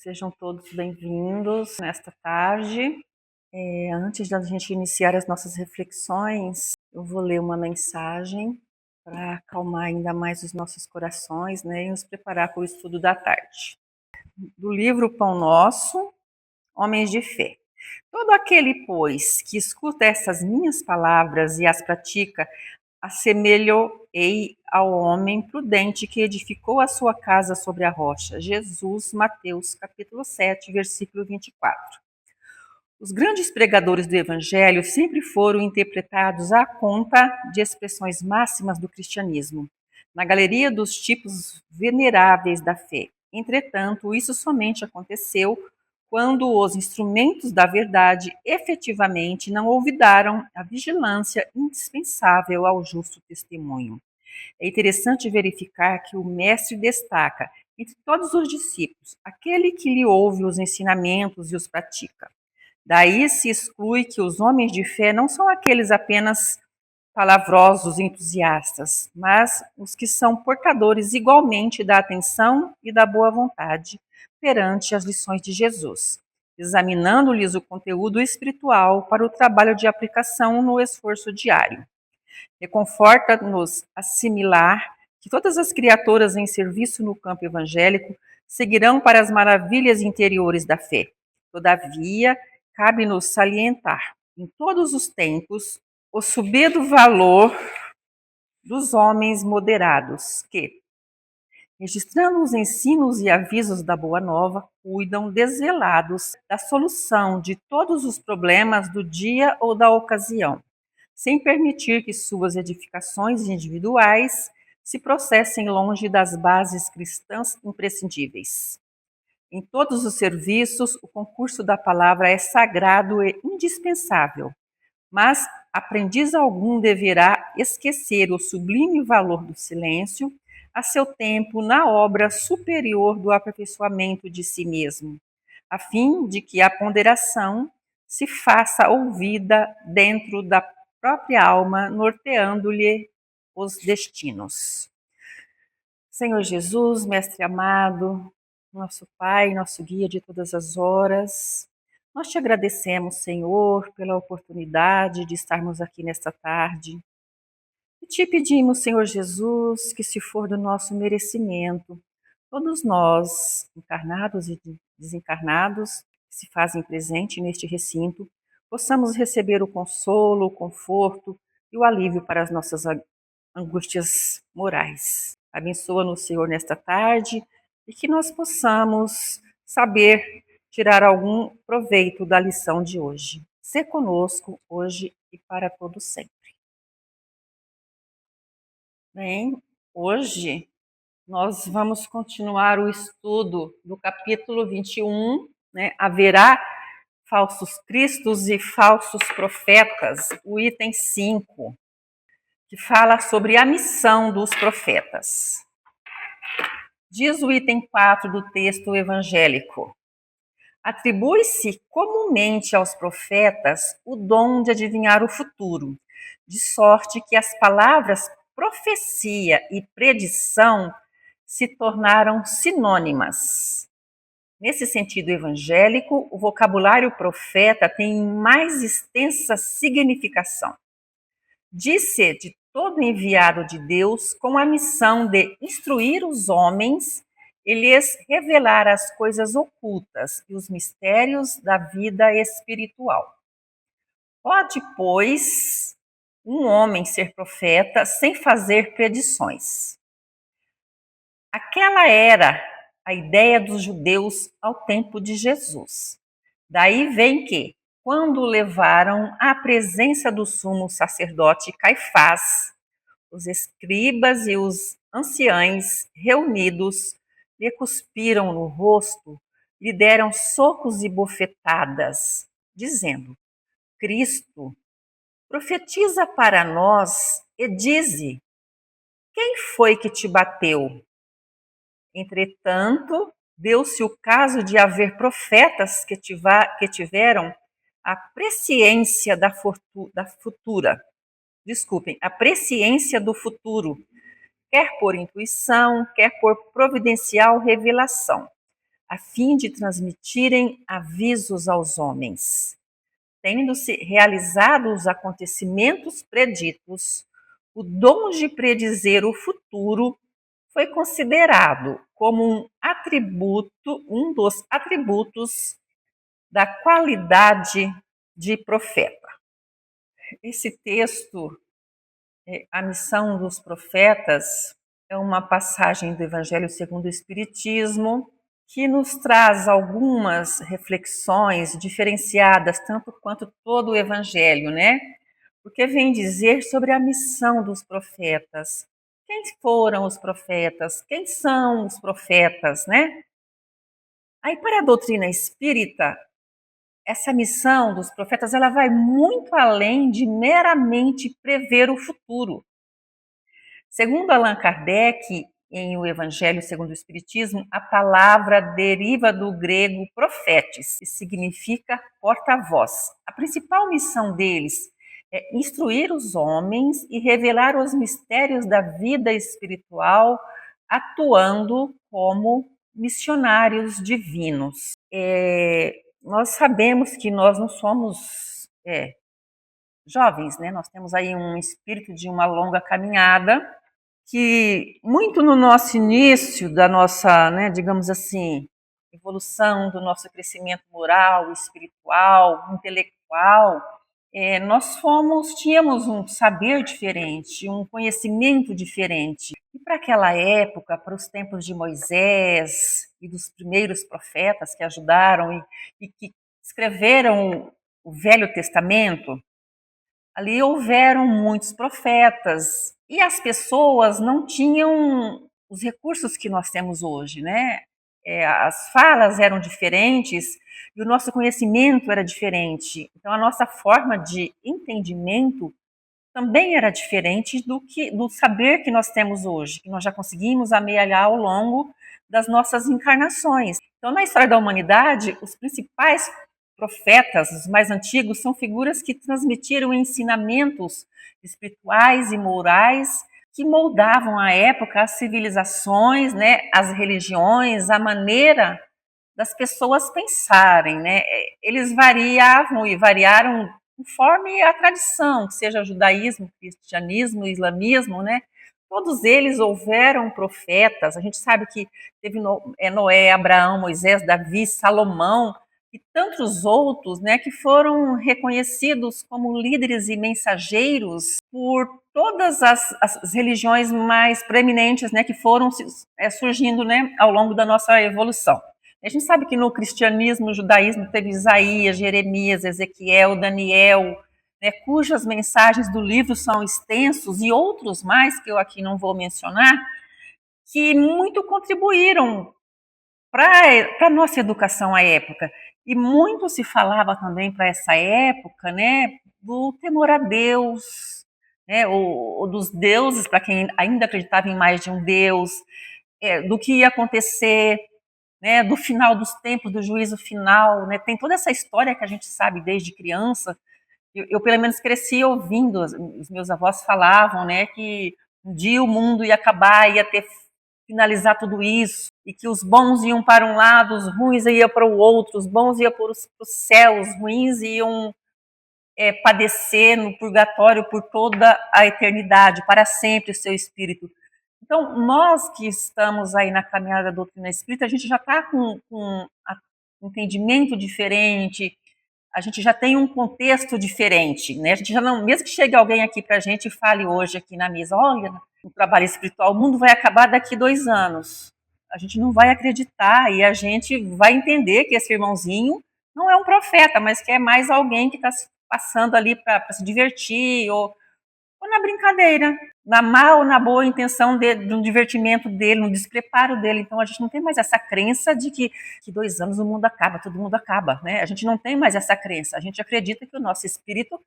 Sejam todos bem-vindos nesta tarde. Antes da gente iniciar as nossas reflexões, eu vou ler uma mensagem para acalmar ainda mais os nossos corações, né, e nos preparar para o estudo da tarde. Do livro Pão Nosso, Homens de Fé. Todo aquele, pois, que escuta essas minhas palavras e as pratica, assemelho-ei ao homem prudente que edificou a sua casa sobre a rocha. Jesus, Mateus, capítulo 7, versículo 24. Os grandes pregadores do Evangelho sempre foram interpretados à conta de expressões máximas do cristianismo, na galeria dos tipos veneráveis da fé. Entretanto, isso somente aconteceu quando os instrumentos da verdade efetivamente não olvidaram a vigilância indispensável ao justo testemunho. É interessante verificar que o mestre destaca, entre todos os discípulos, aquele que lhe ouve os ensinamentos e os pratica. Daí se exclui que os homens de fé não são aqueles apenas palavrosos entusiastas, mas os que são portadores igualmente da atenção e da boa vontade perante as lições de Jesus, examinando-lhes o conteúdo espiritual para o trabalho de aplicação no esforço diário. Reconforta-nos assimilar que todas as criaturas em serviço no campo evangélico seguirão para as maravilhas interiores da fé. Todavia, cabe-nos salientar, em todos os tempos, o subido valor dos homens moderados que, registrando os ensinos e avisos da Boa Nova, cuidam desvelados da solução de todos os problemas do dia ou da ocasião, sem permitir que suas edificações individuais se processem longe das bases cristãs imprescindíveis. Em todos os serviços, o concurso da palavra é sagrado e indispensável, mas aprendiz algum deverá esquecer o sublime valor do silêncio a seu tempo na obra superior do aperfeiçoamento de si mesmo, a fim de que a ponderação se faça ouvida dentro da própria alma, norteando-lhe os destinos. Senhor Jesus, Mestre amado, nosso Pai, nosso guia de todas as horas, nós te agradecemos, Senhor, pela oportunidade de estarmos aqui nesta tarde. E te pedimos, Senhor Jesus, que se for do nosso merecimento, todos nós, encarnados e desencarnados, que se fazem presente neste recinto, possamos receber o consolo, o conforto e o alívio para as nossas angústias morais. Abençoa-nos, Senhor, nesta tarde e que nós possamos saber tirar algum proveito da lição de hoje. Sê conosco hoje e para todo sempre. Bem, hoje nós vamos continuar o estudo do capítulo 21, né? Haverá falsos cristos e falsos profetas, o item 5, que fala sobre a missão dos profetas. Diz o item 4 do texto evangélico: atribui-se comumente aos profetas o dom de adivinhar o futuro, de sorte que as palavras profecia e predição se tornaram sinônimas. Nesse sentido evangélico, o vocabulário profeta tem mais extensa significação. Diz-se de todo enviado de Deus com a missão de instruir os homens e lhes revelar as coisas ocultas e os mistérios da vida espiritual. Pode, pois, um homem ser profeta sem fazer predições. Aquela era a ideia dos judeus ao tempo de Jesus. Daí vem que, quando levaram à presença do sumo sacerdote Caifás, os escribas e os anciães reunidos lhe cuspiram no rosto, lhe deram socos e bofetadas, dizendo: Cristo, profetiza para nós e dize: quem foi que te bateu? Entretanto, deu-se o caso de haver profetas que tiveram a presciência a presciência do futuro, quer por intuição, quer por providencial revelação. a fim de transmitirem avisos aos homens. Tendo-se realizado os acontecimentos preditos, o dom de predizer o futuro foi considerado como um dos atributos da qualidade de profeta. Esse texto, A Missão dos Profetas, é uma passagem do Evangelho segundo o Espiritismo que nos traz algumas reflexões diferenciadas, tanto quanto todo o Evangelho, né? Porque vem dizer sobre a missão dos profetas. Quem foram os profetas? Quem são os profetas, né? Aí, para a doutrina espírita, essa missão dos profetas ela vai muito além de meramente prever o futuro. Segundo Allan Kardec, em O Evangelho segundo o Espiritismo, a palavra deriva do grego profetes, que significa porta-voz. A principal missão deles é instruir os homens e revelar os mistérios da vida espiritual, atuando como missionários divinos. Nós sabemos que nós não somos jovens, né? Nós temos aí um espírito de uma longa caminhada, que muito no nosso início da nossa, né, digamos assim, evolução, do nosso crescimento moral, espiritual, intelectual, tínhamos um saber diferente, um conhecimento diferente. E para aquela época, para os tempos de Moisés e dos primeiros profetas que ajudaram e que escreveram o Velho Testamento, ali houveram muitos profetas e as pessoas não tinham os recursos que nós temos hoje, né? As falas eram diferentes e o nosso conhecimento era diferente. Então, a nossa forma de entendimento também era diferente do saber que nós temos hoje, que nós já conseguimos amealhar ao longo das nossas encarnações. Então, na história da humanidade, os principais profetas, os mais antigos, são figuras que transmitiram ensinamentos espirituais e morais que moldavam à época as civilizações, né, as religiões, a maneira das pessoas pensarem, né? Eles variavam e variaram conforme a tradição, seja judaísmo, cristianismo, islamismo, né? Todos eles houveram profetas. A gente sabe que teve Noé, Abraão, Moisés, Davi, Salomão e tantos outros, né, que foram reconhecidos como líderes e mensageiros por todas as religiões mais preeminentes, né, que foram surgindo, né, ao longo da nossa evolução. A gente sabe que no cristianismo, no judaísmo, teve Isaías, Jeremias, Ezequiel, Daniel, né, cujas mensagens do livro são extensos, e outros mais que eu aqui não vou mencionar, que muito contribuíram para a nossa educação à época. E muito se falava também para essa época, né, do temor a Deus, né, ou dos deuses, para quem ainda acreditava em mais de um Deus, do que ia acontecer, né, do final dos tempos, do juízo final, né, tem toda essa história que a gente sabe desde criança. Eu pelo menos cresci ouvindo, os meus avós falavam, né, que um dia o mundo ia acabar, finalizar tudo isso, e que os bons iam para um lado, os ruins iam para o outro, os bons iam para o céu, os ruins iam padecer no purgatório por toda a eternidade, para sempre o seu espírito. Então, nós que estamos aí na caminhada da doutrina espírita, a gente já está com um entendimento diferente, a gente já tem um contexto diferente, né? A gente já não, mesmo que chegue alguém aqui para a gente e fale hoje aqui na mesa, olha, no trabalho espiritual, o mundo vai acabar daqui 2 anos. A gente não vai acreditar e a gente vai entender que esse irmãozinho não é um profeta, mas que é mais alguém que está passando ali para se divertir ou na brincadeira, na má ou na boa intenção do divertimento dele, no despreparo dele. Então a gente não tem mais essa crença de que 2 anos o mundo acaba, todo mundo acaba, né? A gente não tem mais essa crença. A gente acredita que o nosso espírito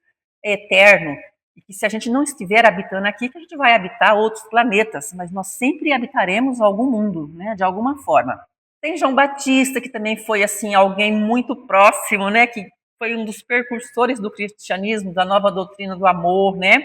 é eterno e que se a gente não estiver habitando aqui, que a gente vai habitar outros planetas, mas nós sempre habitaremos algum mundo, né? De alguma forma. Tem João Batista, que também foi assim alguém muito próximo, né? Que foi um dos precursores do cristianismo, da nova doutrina do amor, né?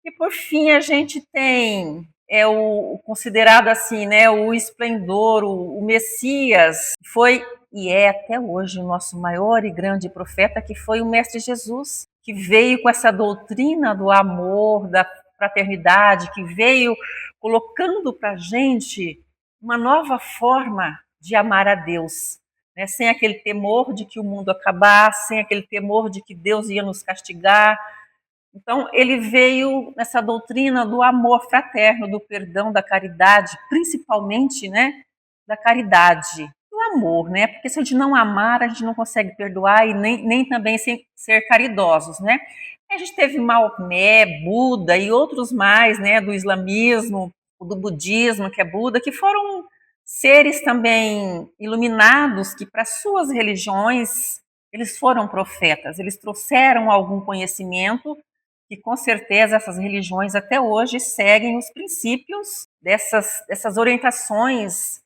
E por fim a gente tem é o considerado assim, né, o esplendor, o Messias, foi e é até hoje o nosso maior e grande profeta, que foi o Mestre Jesus, que veio com essa doutrina do amor, da fraternidade, que veio colocando para a gente uma nova forma de amar a Deus, né? Sem aquele temor de que o mundo acabasse, sem aquele temor de que Deus ia nos castigar. Então, ele veio nessa doutrina do amor fraterno, do perdão, da caridade, principalmente, né, da caridade, do amor, né? Porque se a gente não amar, a gente não consegue perdoar e nem também ser caridosos, né? A gente teve Maomé, Buda e outros mais, né, do islamismo, do budismo, que é Buda, que foram seres também iluminados que para suas religiões eles foram profetas, eles trouxeram algum conhecimento que com certeza essas religiões até hoje seguem os princípios dessas orientações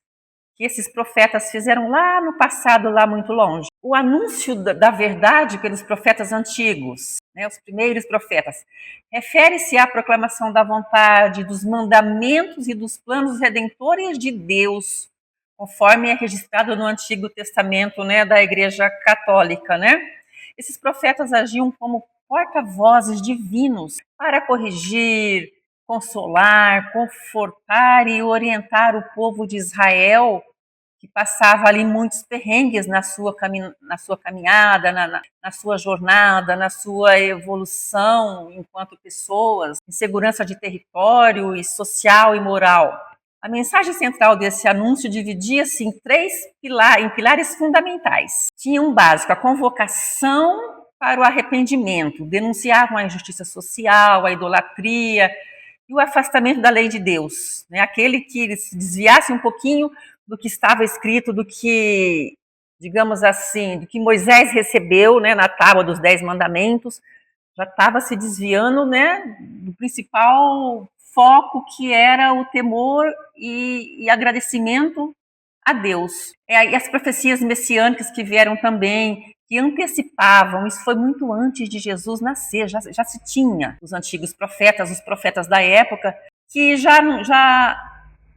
que esses profetas fizeram lá no passado, lá muito longe. O anúncio da verdade pelos profetas antigos, né, os primeiros profetas, refere-se à proclamação da vontade, dos mandamentos e dos planos redentores de Deus, conforme é registrado no Antigo Testamento, né, da Igreja Católica, né? Esses profetas agiam como porta-vozes divinos para corrigir, consolar, confortar e orientar o povo de Israel, que passava ali muitos perrengues na sua caminhada, na sua jornada, na sua evolução enquanto pessoas, em segurança de território e social e moral. A mensagem central desse anúncio dividia-se em pilares fundamentais. Tinha um básico, a convocação para o arrependimento, denunciavam a injustiça social, a idolatria e o afastamento da lei de Deus, né? Aquele que se desviasse um pouquinho do que estava escrito, do que, digamos assim, do que Moisés recebeu, né, na tábua dos 10 mandamentos, já estava se desviando, né, do principal foco, que era o temor e agradecimento a Deus. E as profecias messiânicas que vieram também, que antecipavam, isso foi muito antes de Jesus nascer, já se tinha os antigos profetas, os profetas da época, que já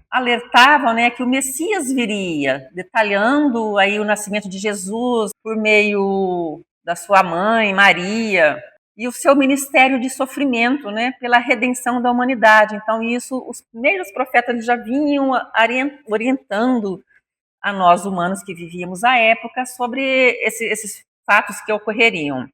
alertavam, né, que o Messias viria, detalhando aí o nascimento de Jesus por meio da sua mãe, Maria, e o seu ministério de sofrimento, né, pela redenção da humanidade. Então, isso, os primeiros profetas já vinham orientando a nós humanos que vivíamos à época sobre esses fatos que ocorreriam.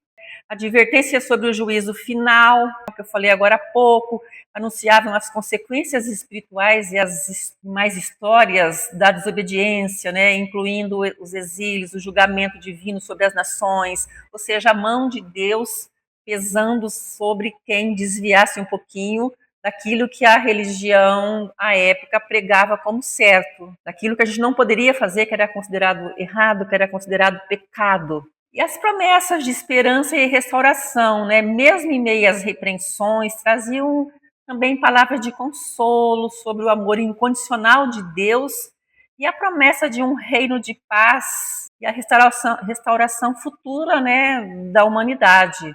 Advertência sobre o juízo final, que eu falei agora há pouco, anunciavam as consequências espirituais e as mais histórias da desobediência, né, incluindo os exílios, o julgamento divino sobre as nações, ou seja, a mão de Deus pesando sobre quem desviasse um pouquinho daquilo que a religião, à época, pregava como certo, daquilo que a gente não poderia fazer, que era considerado errado, que era considerado pecado. E as promessas de esperança e restauração, né, mesmo em meio às repreensões, traziam também palavras de consolo sobre o amor incondicional de Deus e a promessa de um reino de paz e a restauração futura, né, da humanidade.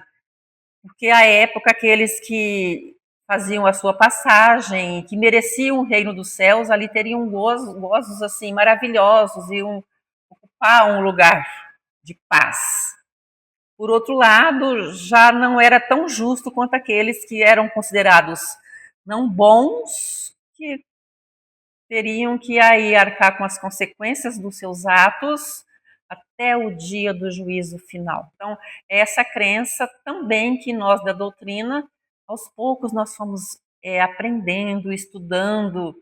Porque à época aqueles que faziam a sua passagem, que mereciam o reino dos céus, ali teriam gozos assim maravilhosos e ocupar um lugar de paz. Por outro lado, já não era tão justo quanto aqueles que eram considerados não bons, que teriam que aí arcar com as consequências dos seus atos até o dia do juízo final. Então, é essa crença também que nós da doutrina, aos poucos nós fomos aprendendo, estudando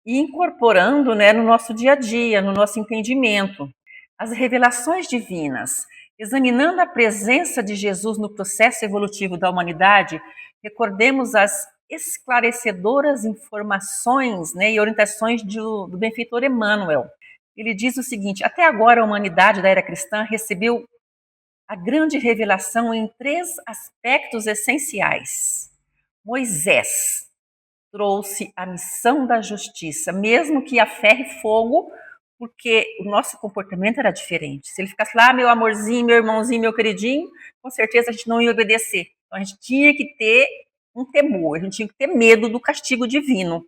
e incorporando, né, no nosso dia a dia, no nosso entendimento. As revelações divinas, examinando a presença de Jesus no processo evolutivo da humanidade, recordemos as esclarecedoras informações, né, e orientações do benfeitor Emmanuel. Ele diz o seguinte: até agora a humanidade da era cristã recebeu a grande revelação em 3 aspectos essenciais. Moisés trouxe a missão da justiça, mesmo que a ferro e fogo, porque o nosso comportamento era diferente. Se ele ficasse lá, meu amorzinho, meu irmãozinho, meu queridinho, com certeza a gente não ia obedecer. Então a gente tinha que ter um temor, a gente tinha que ter medo do castigo divino,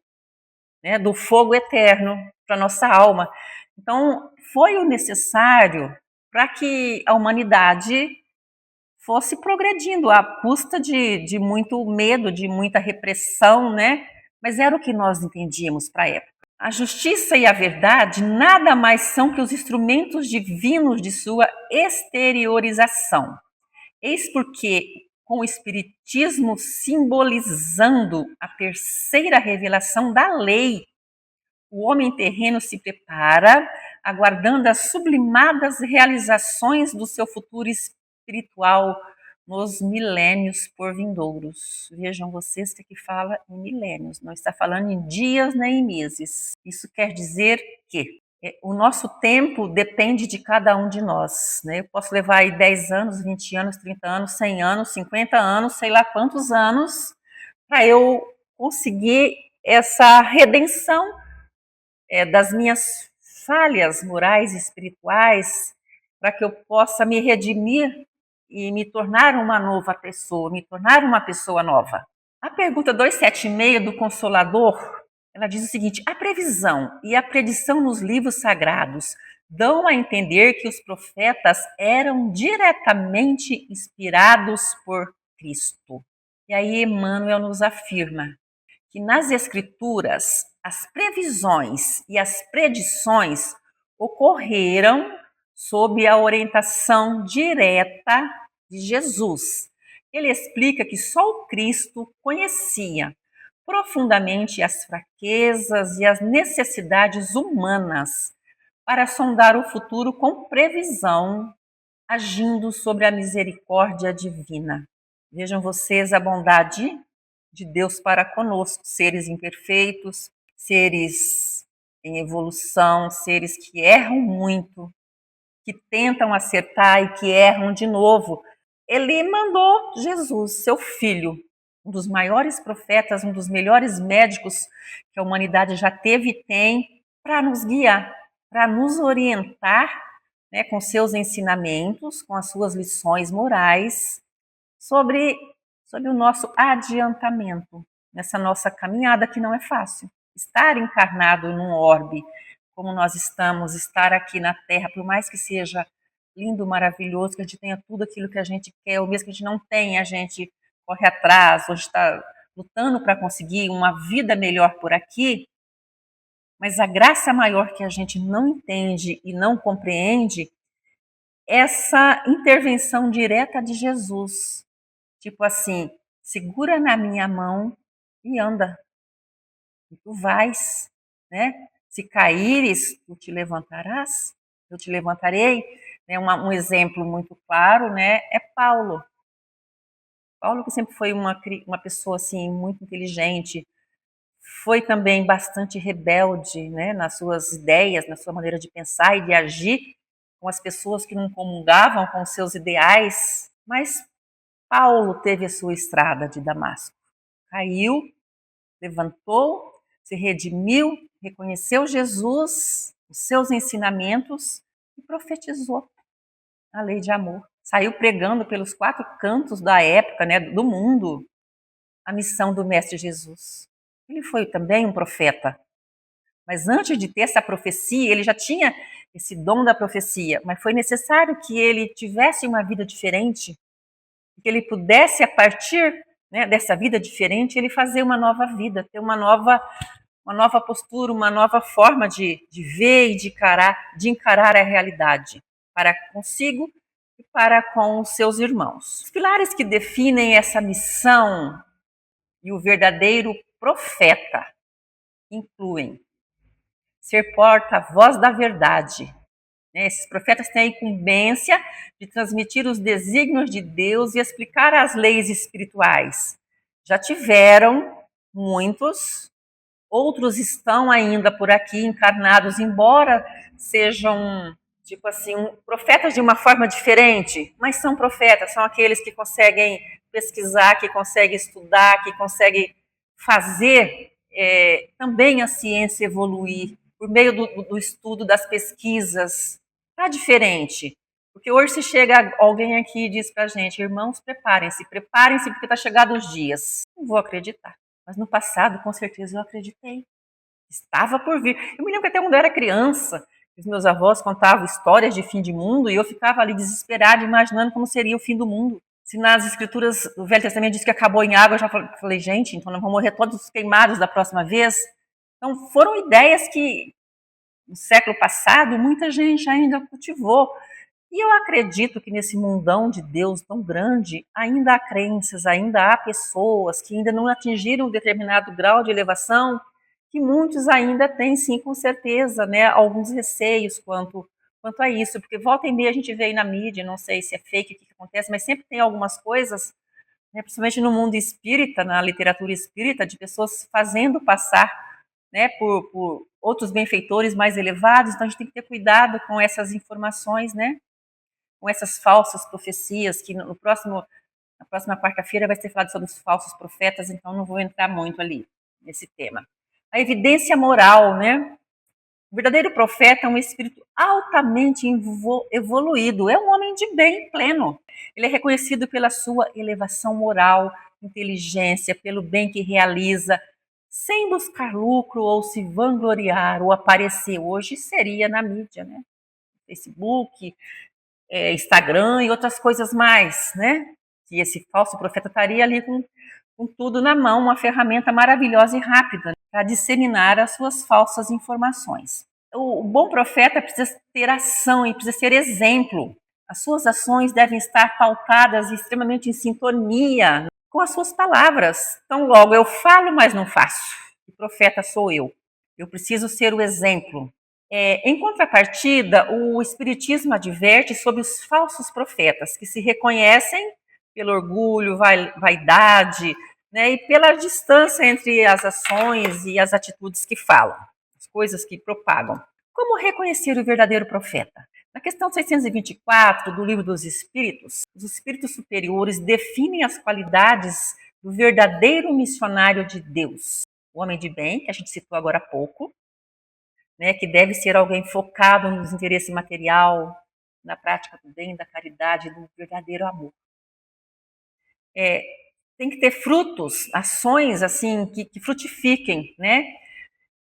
né, do fogo eterno para nossa alma. Então, foi o necessário para que a humanidade fosse progredindo à custa de muito medo, de muita repressão, né? Mas era o que nós entendíamos para a época. A justiça e a verdade nada mais são que os instrumentos divinos de sua exteriorização. Eis porque, com o Espiritismo simbolizando a terceira revelação da lei, o homem terreno se prepara, aguardando as sublimadas realizações do seu futuro espiritual nos milênios por vindouros. Vejam vocês que aqui fala em milênios, não está falando em dias nem em meses. Isso quer dizer que o nosso tempo depende de cada um de nós, né? Eu posso levar aí 10 anos, 20 anos, 30 anos, 100 anos, 50 anos, sei lá quantos anos, para eu conseguir essa redenção das minhas falhas morais e espirituais, para que eu possa me redimir e me tornar uma nova pessoa, me tornar uma pessoa nova. A pergunta 276 do Consolador, ela diz o seguinte: a previsão e a predição nos livros sagrados dão a entender que os profetas eram diretamente inspirados por Cristo. E aí Emmanuel nos afirma que nas Escrituras as previsões e as predições ocorreram sob a orientação direta de Jesus. Ele explica que só o Cristo conhecia profundamente as fraquezas e as necessidades humanas para sondar o futuro com previsão, agindo sobre a misericórdia divina. Vejam vocês a bondade de Deus para conosco, seres imperfeitos, seres em evolução, seres que erram muito, que tentam acertar e que erram de novo. Ele mandou Jesus, seu filho, um dos maiores profetas, um dos melhores médicos que a humanidade já teve e tem, para nos guiar, para nos orientar, né, com seus ensinamentos, com as suas lições morais, sobre o nosso adiantamento nessa nossa caminhada que não é fácil. Estar encarnado num orbe como nós estamos, estar aqui na Terra, por mais que seja lindo, maravilhoso, que a gente tenha tudo aquilo que a gente quer, ou mesmo que a gente não tenha, a gente corre atrás, ou está lutando para conseguir uma vida melhor por aqui, mas a graça maior que a gente não entende e não compreende, essa intervenção direta de Jesus. Tipo assim, segura na minha mão e anda. E tu vais, né? Se caíres, tu te levantarás, eu te levantarei. Né? Um exemplo muito claro, né, é Paulo. Paulo, que sempre foi uma pessoa assim muito inteligente, foi também bastante rebelde, né, nas suas ideias, na sua maneira de pensar e de agir com as pessoas que não comungavam com os seus ideais. Mas Paulo teve a sua estrada de Damasco. Caiu, levantou, se redimiu, reconheceu Jesus, os seus ensinamentos e profetizou a lei de amor. Saiu pregando pelos 4 cantos da época, né, do mundo, a missão do Mestre Jesus. Ele foi também um profeta. Mas antes de ter essa profecia, ele já tinha esse dom da profecia, mas foi necessário que ele tivesse uma vida diferente, que ele pudesse, a partir, né, dessa vida diferente, ele fazer uma nova vida, ter uma nova postura, uma nova forma de ver e de encarar a realidade, para consigo e para com os seus irmãos. Os pilares que definem essa missão e o verdadeiro profeta incluem ser porta-voz da verdade. Esses profetas têm a incumbência de transmitir os desígnios de Deus e explicar as leis espirituais. Já tiveram muitos, outros estão ainda por aqui encarnados, embora sejam, tipo assim, profetas de uma forma diferente, mas são profetas, são aqueles que conseguem pesquisar, que conseguem estudar, que conseguem fazer também a ciência evoluir por meio do estudo, das pesquisas. Está diferente, Porque hoje se chega alguém aqui e diz pra gente, irmãos, preparem-se, preparem-se porque está chegado os dias. Não vou acreditar. Mas no passado, com certeza, eu acreditei. Estava por vir. Eu me lembro que até quando eu era criança, os meus avós contavam histórias de fim de mundo e eu ficava ali desesperada, imaginando como seria o fim do mundo. Se nas escrituras do Velho Testamento diz que acabou em água, eu já falei, gente, então nós vamos morrer todos queimados da próxima vez. Então foram ideias que no século passado muita gente ainda cultivou. E eu acredito que nesse mundão de Deus tão grande, ainda há crenças, ainda há pessoas que ainda não atingiram um determinado grau de elevação, que muitos ainda têm, sim, com certeza, né, alguns receios quanto a isso, porque volta e meia a gente vê aí na mídia, não sei se é fake, o que acontece, mas sempre tem algumas coisas, né, principalmente no mundo espírita, na literatura espírita, de pessoas fazendo passar, né, por outros benfeitores mais elevados, então a gente tem que ter cuidado com essas informações, né, com essas falsas profecias, que na próxima quarta-feira vai ser falado sobre os falsos profetas, então não vou entrar muito ali nesse tema. A evidência moral, né? O verdadeiro profeta é um espírito altamente evoluído, é um homem de bem pleno. Ele é reconhecido pela sua elevação moral, inteligência, pelo bem que realiza, sem buscar lucro ou se vangloriar ou aparecer. Hoje seria na mídia, né? Facebook, Instagram e outras coisas mais, né? Que esse falso profeta estaria ali com tudo na mão, uma ferramenta maravilhosa e rápida para disseminar as suas falsas informações. O bom profeta precisa ter ação e precisa ser exemplo. As suas ações devem estar pautadas e extremamente em sintonia com as suas palavras. Então, logo, eu falo, mas não faço. O profeta sou eu. Eu preciso ser o exemplo. Em contrapartida, o Espiritismo adverte sobre os falsos profetas, que se reconhecem pelo orgulho, vaidade, né, e pela distância entre as ações e as atitudes que falam, as coisas que propagam. Como reconhecer o verdadeiro profeta? Na questão 624 do Livro dos Espíritos, os espíritos superiores definem as qualidades do verdadeiro missionário de Deus. O homem de bem, que a gente citou agora há pouco, né, que deve ser alguém focado nos interesses material, na prática do bem, da caridade, do verdadeiro amor. Tem que ter frutos, ações assim que frutifiquem, né?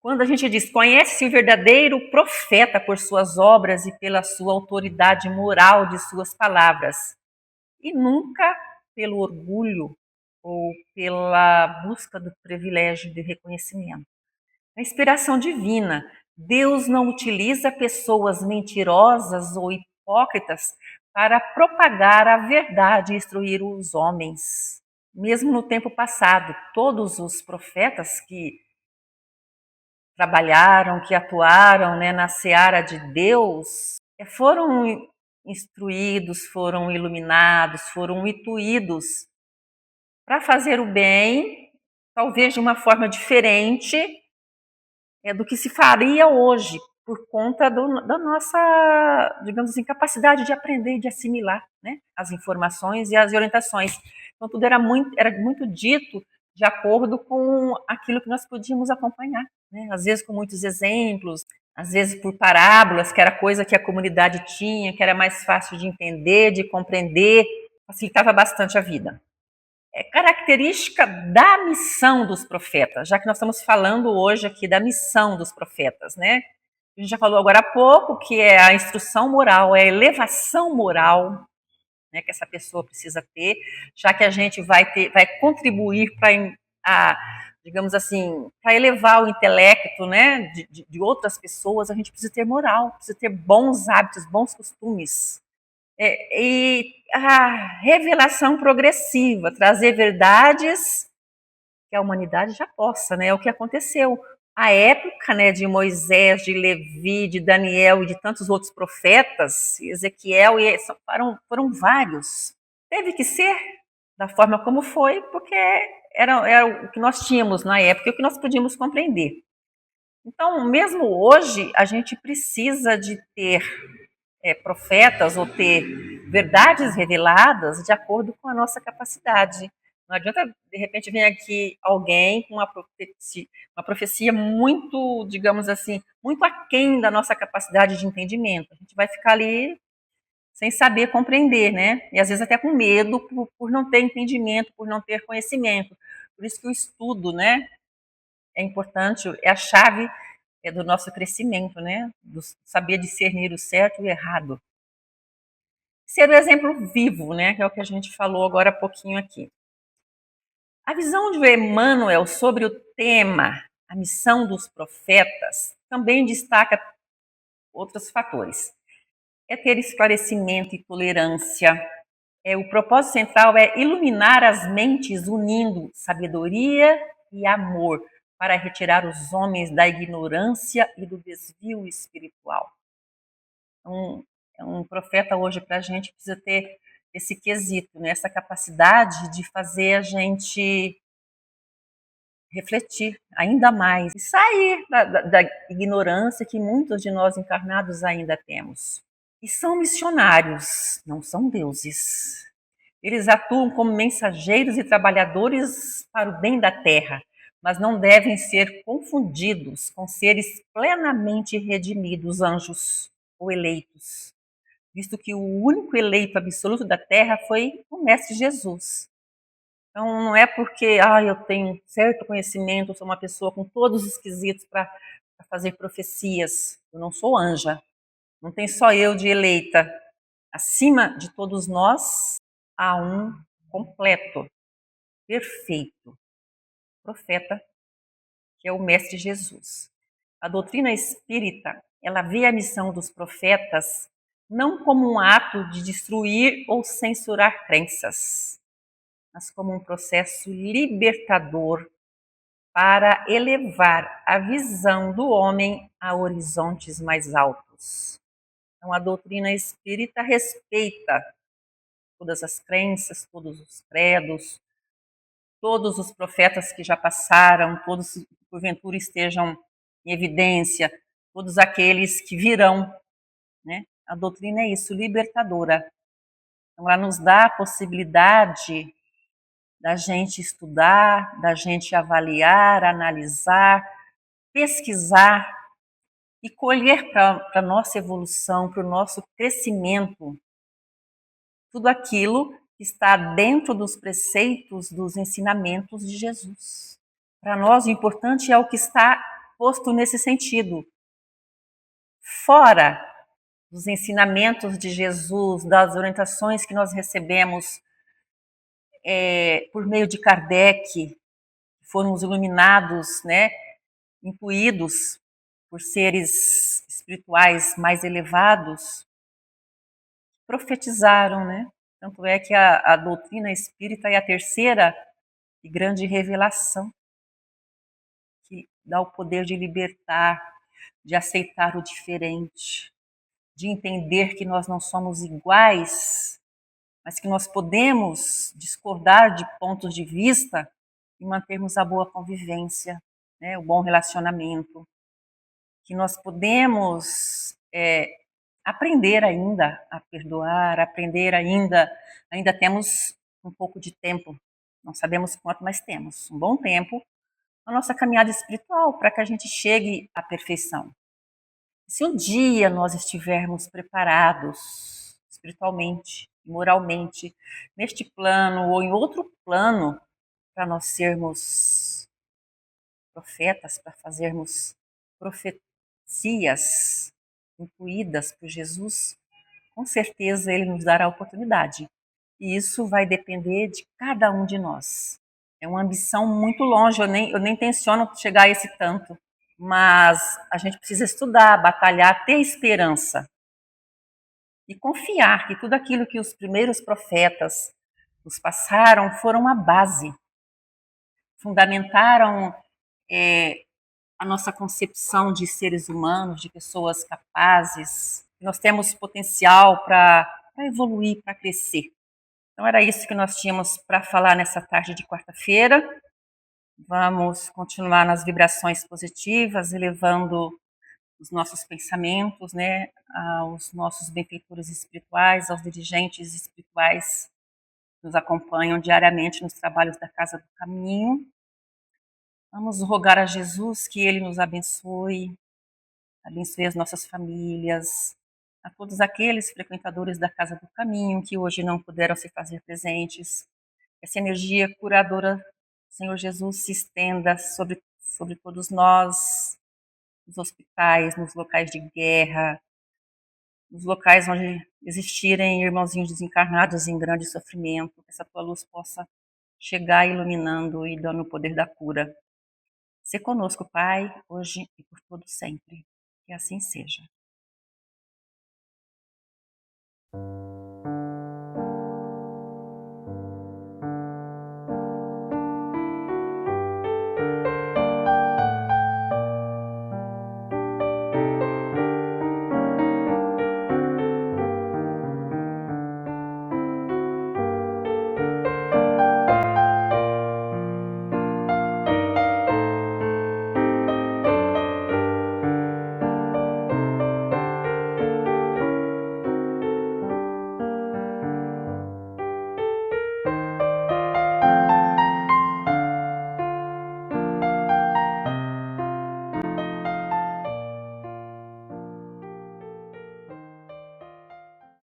Quando a gente diz, conhece o verdadeiro profeta por suas obras e pela sua autoridade moral de suas palavras, e nunca pelo orgulho ou pela busca do privilégio de reconhecimento. A inspiração divina. Deus não utiliza pessoas mentirosas ou hipócritas para propagar a verdade e instruir os homens. Mesmo no tempo passado, todos os profetas que trabalharam, que atuaram, né, na seara de Deus, foram instruídos, foram iluminados, foram intuídos para fazer o bem, talvez de uma forma diferente do que se faria hoje, por conta da nossa, digamos assim, capacidade de aprender e de assimilar, né, as informações e as orientações. Então, tudo era muito dito de acordo com aquilo que nós podíamos acompanhar, né? Às vezes com muitos exemplos, às vezes por parábolas, que era coisa que a comunidade tinha, que era mais fácil de entender, de compreender, facilitava bastante a vida. Característica da missão dos profetas, já que nós estamos falando hoje aqui da missão dos profetas, né? A gente já falou agora há pouco que é a instrução moral, é a elevação moral, né, que essa pessoa precisa ter, já que a gente vai contribuir para, digamos assim, para elevar o intelecto, né, de outras pessoas, a gente precisa ter moral, precisa ter bons hábitos, bons costumes. E a revelação progressiva, trazer verdades que a humanidade já possa, né? É o que aconteceu. A época, né, de Moisés, de Levi, de Daniel e de tantos outros profetas, Ezequiel, foram vários. Teve que ser da forma como foi, porque era o que nós tínhamos na época e o que nós podíamos compreender. Então, mesmo hoje, a gente precisa de ter profetas ou ter verdades reveladas de acordo com a nossa capacidade. Não adianta, de repente, vir aqui alguém com uma profecia muito, digamos assim, muito aquém da nossa capacidade de entendimento. A gente vai ficar ali sem saber compreender, né? E às vezes até com medo por não ter entendimento, por não ter conhecimento. Por isso que o estudo, né, é importante, é a chave do nosso crescimento, né? Do saber discernir o certo e o errado. Ser o exemplo vivo, né? Que é o que a gente falou agora há pouquinho aqui. A visão de Emmanuel sobre o tema, a missão dos profetas, também destaca outros fatores. É ter esclarecimento e tolerância. O propósito central é iluminar as mentes unindo sabedoria e amor para retirar os homens da ignorância e do desvio espiritual. Então, um profeta hoje para a gente precisa ter esse quesito, né? Essa capacidade de fazer a gente refletir ainda mais e sair da ignorância que muitos de nós encarnados ainda temos. E são missionários, não são deuses. Eles atuam como mensageiros e trabalhadores para o bem da terra, mas não devem ser confundidos com seres plenamente redimidos, anjos ou eleitos, visto que o único eleito absoluto da terra foi o Mestre Jesus. Então, não é porque eu tenho certo conhecimento, sou uma pessoa com todos os quesitos para fazer profecias. Eu não sou anja. Não tem só eu de eleita. Acima de todos nós, há um completo, perfeito profeta, que é o Mestre Jesus. A doutrina espírita, ela vê a missão dos profetas não como um ato de destruir ou censurar crenças, mas como um processo libertador para elevar a visão do homem a horizontes mais altos. Então, a doutrina espírita respeita todas as crenças, todos os credos, todos os profetas que já passaram, todos que porventura estejam em evidência, todos aqueles que virão, né? A doutrina é isso, libertadora. Então, ela nos dá a possibilidade da gente estudar, da gente avaliar, analisar, pesquisar e colher para a nossa evolução, para o nosso crescimento, tudo aquilo que está dentro dos preceitos, dos ensinamentos de Jesus. Para nós, o importante é o que está posto nesse sentido. Fora dos ensinamentos de Jesus, das orientações que nós recebemos por meio de Kardec, foram os iluminados, né, intuídos por seres espirituais mais elevados, profetizaram, né? Tanto é que a doutrina espírita é a terceira e grande revelação que dá o poder de libertar, de aceitar o diferente, de entender que nós não somos iguais, mas que nós podemos discordar de pontos de vista e mantermos a boa convivência, né, o bom relacionamento, que nós podemos aprender ainda a perdoar, aprender ainda temos um pouco de tempo, não sabemos quanto, mas temos um bom tempo na nossa caminhada espiritual para que a gente chegue à perfeição. Se um dia nós estivermos preparados espiritualmente, moralmente, neste plano ou em outro plano, para nós sermos profetas, para fazermos profecias incluídas por Jesus, com certeza Ele nos dará a oportunidade. E isso vai depender de cada um de nós. É uma ambição muito longe, eu nem tenciono chegar a esse tanto, mas a gente precisa estudar, batalhar, ter esperança e confiar que tudo aquilo que os primeiros profetas nos passaram foram a base, fundamentaram a nossa concepção de seres humanos, de pessoas capazes. Nós temos potencial para evoluir, para crescer. Então era isso que nós tínhamos para falar nessa tarde de quarta-feira. Vamos continuar nas vibrações positivas, elevando os nossos pensamentos, né, aos nossos benfeitores espirituais, aos dirigentes espirituais que nos acompanham diariamente nos trabalhos da Casa do Caminho. Vamos rogar a Jesus que Ele nos abençoe as nossas famílias, a todos aqueles frequentadores da Casa do Caminho que hoje não puderam se fazer presentes. Essa energia curadora, Senhor Jesus, se estenda sobre todos nós, nos hospitais, nos locais de guerra, nos locais onde existirem irmãozinhos desencarnados em grande sofrimento, que essa tua luz possa chegar iluminando e dando o poder da cura. Se conosco, Pai, hoje e por todo sempre. Que assim seja.